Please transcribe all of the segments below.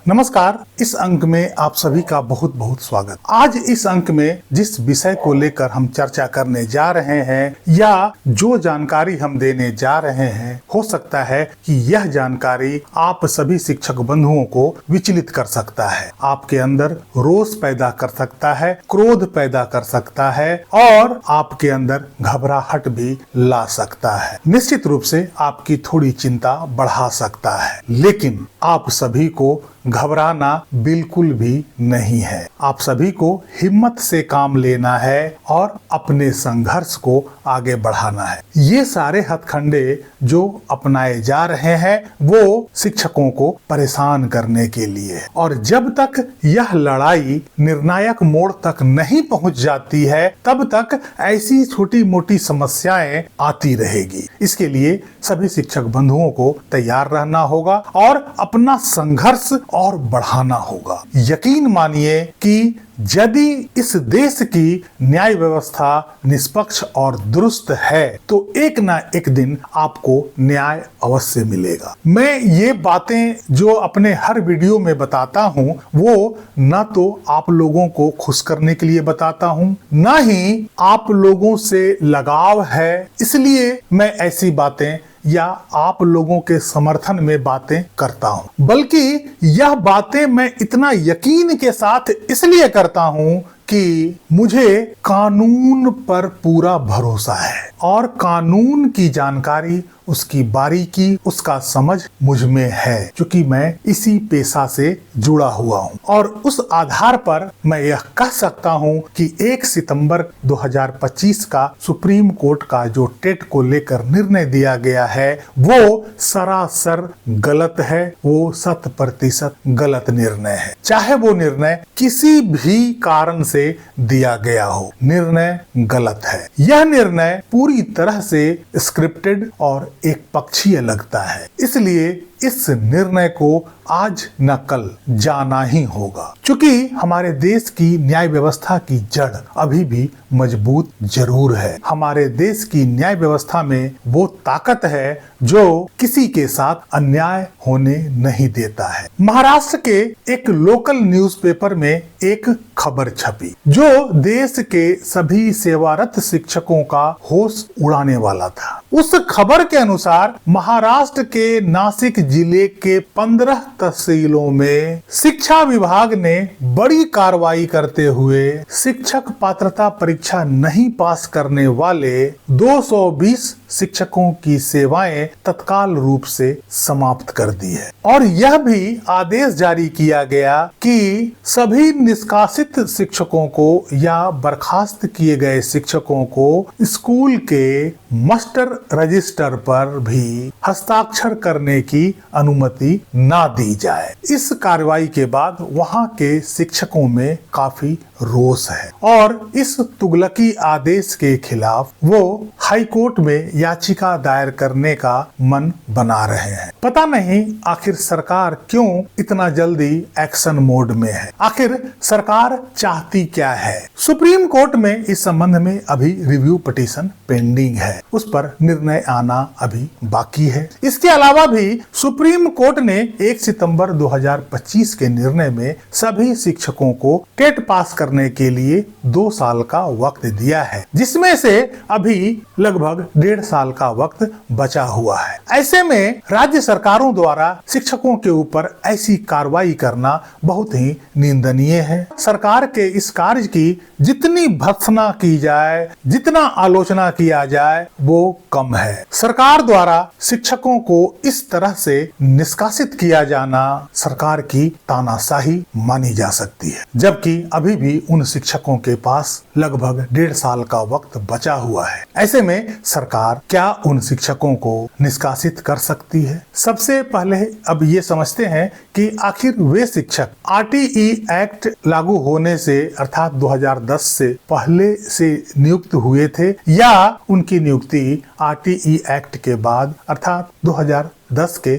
नमस्कार। इस अंक में आप सभी का बहुत बहुत स्वागत। आज इस अंक में जिस विषय को लेकर हम चर्चा करने जा रहे हैं या जो जानकारी हम देने जा रहे हैं, हो सकता है कि यह जानकारी आप सभी शिक्षक बंधुओं को विचलित कर सकता है, आपके अंदर रोष पैदा कर सकता है, क्रोध पैदा कर सकता है और आपके अंदर घबराहट भी ला सकता है। निश्चित रूप से आपकी थोड़ी चिंता बढ़ा सकता है, लेकिन आप सभी को घबराना बिल्कुल भी नहीं है। आप सभी को हिम्मत से काम लेना है और अपने संघर्ष को आगे बढ़ाना है। ये सारे हथकंडे जो अपनाए जा रहे हैं वो शिक्षकों को परेशान करने के लिए, और जब तक यह लड़ाई निर्णायक मोड़ तक नहीं पहुंच जाती है तब तक ऐसी छोटी मोटी समस्याएं आती रहेगी। इसके लिए सभी शिक्षक बंधुओं को तैयार रहना होगा और अपना संघर्ष और बढ़ाना होगा। यकीन मानिए कि यदि इस देश की न्याय व्यवस्था निष्पक्ष और दुरुस्त है तो एक ना एक दिन आपको न्याय अवश्य मिलेगा। मैं ये बातें जो अपने हर वीडियो में बताता हूँ वो न तो आप लोगों को खुश करने के लिए बताता हूँ, न ही आप लोगों से लगाव है इसलिए मैं ऐसी बातें या आप लोगों के समर्थन में बातें करता हूं, बल्कि यह बातें मैं इतना यकीन के साथ इसलिए करता हूं कि मुझे कानून पर पूरा भरोसा है और कानून की जानकारी, उसकी बारीकी, उसका समझ मुझ में है, क्योंकि मैं इसी पेशा से जुड़ा हुआ हूं। और उस आधार पर मैं यह कह सकता हूं कि 1 सितंबर 2025 का सुप्रीम कोर्ट का जो टेट को लेकर निर्णय दिया गया है वो सरासर गलत है, वो 100% गलत निर्णय है। चाहे वो निर्णय किसी भी कारण से दिया गया हो, निर्णय गलत है। यह निर्णय पूरी तरह से स्क्रिप्टेड और एक पक्षीय लगता है, इसलिए इस निर्णय को आज न कल जाना ही होगा, क्योंकि हमारे देश की न्याय व्यवस्था की जड़ अभी भी मजबूत जरूर है। हमारे देश की न्याय व्यवस्था में वो ताकत है जो किसी के साथ अन्याय होने नहीं देता है। महाराष्ट्र के एक लोकल न्यूज़पेपर में एक खबर छपी जो देश के सभी सेवारत शिक्षकों का होश उड़ाने वाला था। उस खबर के अनुसार महाराष्ट्र के नासिक जिले के 15 तहसीलों में शिक्षा विभाग ने बड़ी कार्रवाई करते हुए शिक्षक पात्रता परीक्षा नहीं पास करने वाले 220 शिक्षकों की सेवाएं तत्काल रूप से समाप्त कर दी है। और यह भी आदेश जारी किया गया कि सभी निष्कासित शिक्षकों को या बर्खास्त किए गए शिक्षकों को स्कूल के मास्टर रजिस्टर पर भी हस्ताक्षर करने की अनुमति ना दी जाए। इस कार्रवाई के बाद वहां के शिक्षकों में काफी रोष है और इस तुगलकी आदेश के खिलाफ वो हाई कोर्ट में याचिका दायर करने का मन बना रहे हैं। पता नहीं आखिर सरकार क्यों इतना जल्दी एक्शन मोड में है, आखिर सरकार चाहती क्या है। सुप्रीम कोर्ट में इस संबंध में अभी रिव्यू पिटीशन पेंडिंग है, उस पर निर्णय आना अभी बाकी है। इसके अलावा भी सुप्रीम कोर्ट ने 1 सितंबर 2025 के निर्णय में सभी शिक्षकों को टेट पास करने के लिए 2 साल का वक्त दिया है, जिसमें से अभी लगभग 1.5 साल का वक्त बचा हुआ है। ऐसे में राज्य सरकारों द्वारा शिक्षकों के ऊपर ऐसी कार्रवाई करना बहुत ही निंदनीय है। सरकार के इस कार्य की जितनी भर्त्सना की जाए, जितना आलोचना किया जाए वो कम है। सरकार द्वारा शिक्षकों को इस तरह से निष्कासित किया जाना सरकार की तानाशाही मानी जा सकती है, जबकि अभी भी उन शिक्षकों के पास लगभग 1.5 साल का वक्त बचा हुआ है। ऐसे में सरकार क्या उन शिक्षकों को निष्कासित कर सकती है? सबसे पहले अब ये समझते हैं कि आखिर वे शिक्षक आरटीई एक्ट लागू होने से अर्थात 2010 से पहले से नियुक्त हुए थे या उनकी नियुक्ति आरटीई एक्ट के बाद अर्थात 2010 के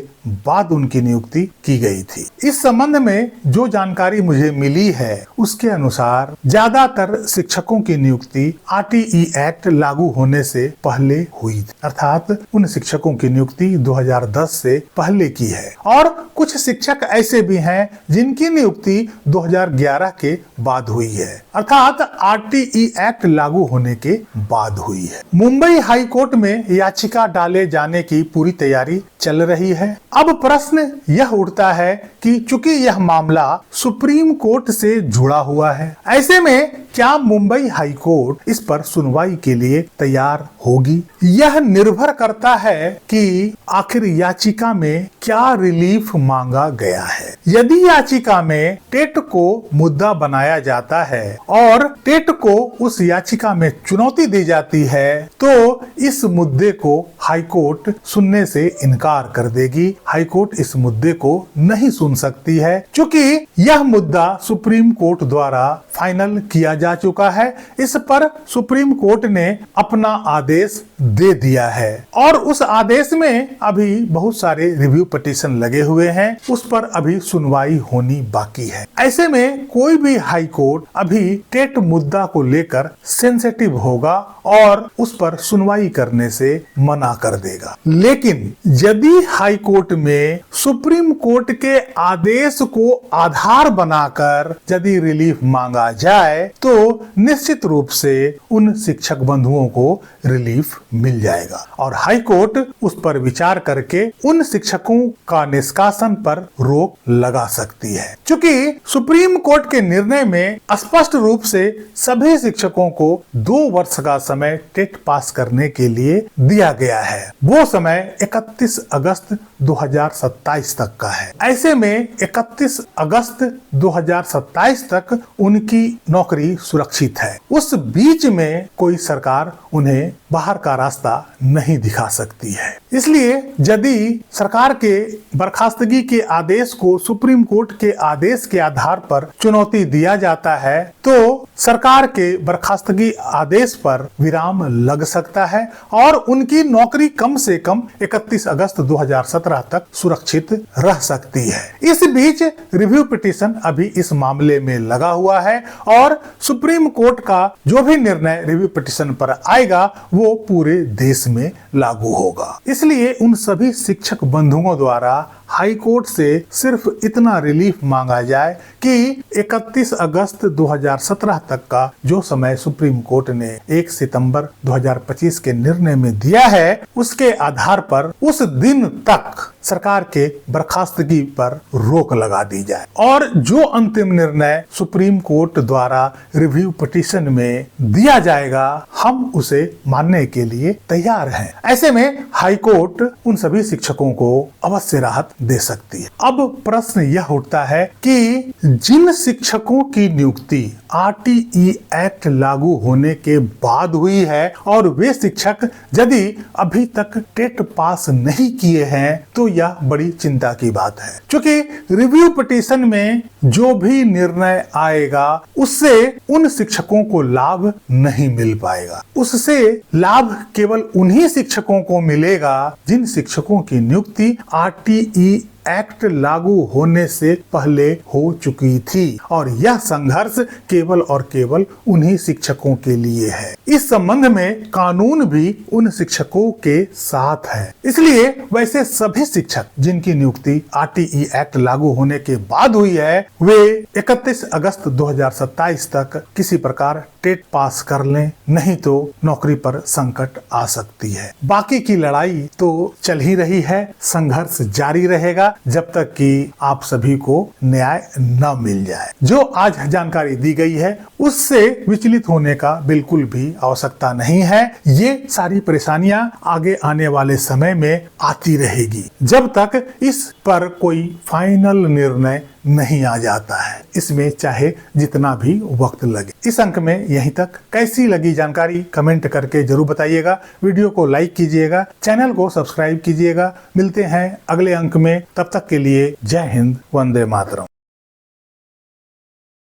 बाद उनकी नियुक्ति की गई थी। इस संबंध में जो जानकारी मुझे मिली है उसके अनुसार ज्यादातर शिक्षकों की नियुक्ति आरटीई एक्ट लागू होने से पहले हुई थी, अर्थात उन शिक्षकों की नियुक्ति 2010 से पहले की है। और कुछ शिक्षक ऐसे भी हैं जिनकी नियुक्ति 2011 के बाद हुई है, अर्थात आरटीई एक्ट लागू होने के बाद हुई है। मुंबई हाई कोर्ट में याचिका डाले जाने की पूरी तैयारी चल रही है। अब प्रश्न यह उठता है कि चूंकि यह मामला सुप्रीम कोर्ट से जुड़ा हुआ है, ऐसे में क्या मुंबई हाई कोर्ट इस पर सुनवाई के लिए तैयार होगी? यह निर्भर करता है कि आखिर याचिका में क्या रिलीफ मांगा गया है। यदि याचिका में टेट को मुद्दा बनाया जाता है और टेट को उस याचिका में चुनौती दी जाती है तो इस मुद्दे को हाई कोर्ट सुनने से इनकार कर देगी। हाई कोर्ट इस मुद्दे को नहीं सुन सकती है क्योंकि यह मुद्दा सुप्रीम कोर्ट द्वारा फाइनल किया जा चुका है। इस पर सुप्रीम कोर्ट ने अपना आदेश दे दिया है और उस आदेश में अभी बहुत सारे रिव्यू पिटीशन लगे हुए हैं, उस पर अभी सुनवाई होनी बाकी है। ऐसे में कोई भी हाई कोर्ट अभी टेट मुद्दा को लेकर सेंसिटिव होगा और उस पर सुनवाई करने से मना कर देगा। लेकिन यदि हाई कोर्ट में सुप्रीम कोर्ट के आदेश को आधार बनाकर यदि रिलीफ मांगा जाए तो निश्चित रूप से उन शिक्षक बंधुओं को रिलीफ मिल जाएगा और हाई कोर्ट उस पर विचार करके उन शिक्षकों का निष्कासन पर रोक लगा सकती है। क्योंकि सुप्रीम कोर्ट के निर्णय में स्पष्ट रूप से सभी शिक्षकों को 2 वर्ष का समय टेट पास करने के लिए दिया गया है। वो समय 31 अगस्त 2027 तक का है। ऐसे में 31 अगस्त 2027 तक उनकी नौकरी सुरक्षित है। उस बीच में कोई सरकार उन्हें बाहर का रास्ता नहीं दिखा सकती है। इसलिए यदि सरकार के बर्खास्तगी के आदेश को सुप्रीम कोर्ट के आदेश के आधार पर चुनौती दिया जाता है तो सरकार के बर्खास्तगी आदेश पर विराम लग सकता है और उनकी नौकरी कम से कम 31 अगस्त 2017 तक सुरक्षित रह सकती है। इस बीच रिव्यू पिटीशन अभी इस मामले में लगा हुआ है और सुप्रीम कोर्ट का जो भी निर्णय रिव्यू पिटीशन पर आएगा वो पूरे देश में लागू होगा। इसलिए उन सभी शिक्षक बंधुओं द्वारा हाई कोर्ट से सिर्फ इतना रिलीफ मांगा जाए कि 31 अगस्त 2017 तक का जो समय सुप्रीम कोर्ट ने 1 सितंबर 2025 के निर्णय में दिया है उसके आधार पर उस दिन तक सरकार के बर्खास्तगी पर रोक लगा दी जाए और जो अंतिम निर्णय सुप्रीम कोर्ट द्वारा रिव्यू पिटीशन में दिया जाएगा हम उसे मानने के लिए तैयार हैं। ऐसे में हाई कोर्ट उन सभी शिक्षकों को अवश्य राहत दे सकती है। अब प्रश्न यह उठता है कि जिन शिक्षकों की नियुक्ति आरटीई एक्ट लागू होने के बाद हुई है और वे शिक्षक यदि अभी तक टेट पास नहीं किए हैं तो यह बड़ी चिंता की बात है, क्योंकि रिव्यू पिटीशन में जो भी निर्णय आएगा उससे उन शिक्षकों को लाभ नहीं मिल पाएगा। उससे लाभ केवल उन्हीं शिक्षकों को मिलेगा जिन शिक्षकों की नियुक्ति आरटीई एक्ट लागू होने से पहले हो चुकी थी और यह संघर्ष केवल और केवल उन्हीं शिक्षकों के लिए है। इस संबंध में कानून भी उन शिक्षकों के साथ है। इसलिए वैसे सभी शिक्षक जिनकी नियुक्ति आरटीई एक्ट लागू होने के बाद हुई है वे 31 अगस्त 2027 तक किसी प्रकार टेट पास कर लें, नहीं तो नौकरी पर संकट आ सकती है। बाकी की लड़ाई तो चल ही रही है, संघर्ष जारी रहेगा जब तक कि आप सभी को न्याय न मिल जाए। जो आज जानकारी दी गई है उससे विचलित होने का बिल्कुल भी आवश्यकता नहीं है। ये सारी परेशानियां आगे आने वाले समय में आती रहेगी जब तक इस पर कोई फाइनल निर्णय नहीं आ जाता है, इसमें चाहे जितना भी वक्त लगे। इस अंक में यहीं तक। कैसी लगी जानकारी कमेंट करके जरूर बताइएगा। वीडियो को लाइक कीजिएगा, चैनल को सब्सक्राइब कीजिएगा। मिलते हैं अगले अंक में, तब तक के लिए जय हिंद, वंदे मातरम।